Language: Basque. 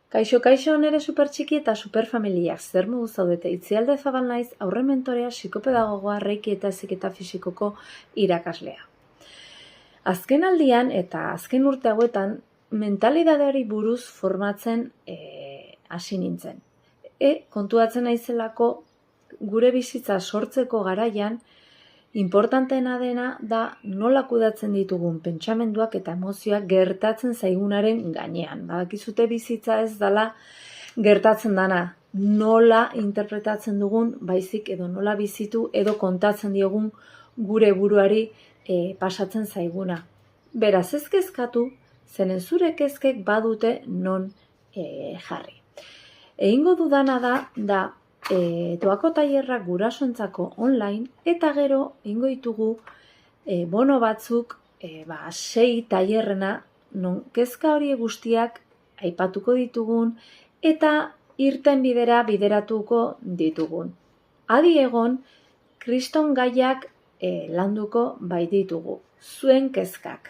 Kaixo, nere supertxiki eta superfamiliak zer modu zaudete. Itzialde Zabal naiz, aurre mentorea, psikopedagogoa, reiki eta heziketa fisikoko irakaslea. Azken aldian eta azken urte hauetan mentalidadeari buruz formatzen hasi nintzen. Kontuatzen naizelako gure bizitza sortzeko garaian importanteena dena da nola kudatzen ditugun pentsamenduak eta emozioak gertatzen zaigunaren gainean. Badakizute bizitza ez dela gertatzen dana, nola interpretatzen dugun, baizik edo nola bizitu edo kontatzen diogun gure buruari pasatzen zaiguna. Beraz ez kezkatu, zeren zure kezkek badute non jarri. Egingo dudana da doako tailerrak gurasoentzako online eta gero egingo ditugu bono batzuk 6 tailerrena non kezka hori guztiak aipatuko ditugun eta irtenbidera bideratuko ditugun. Adi egon, kriston gaiak landuko baititugu, zuen kezkak.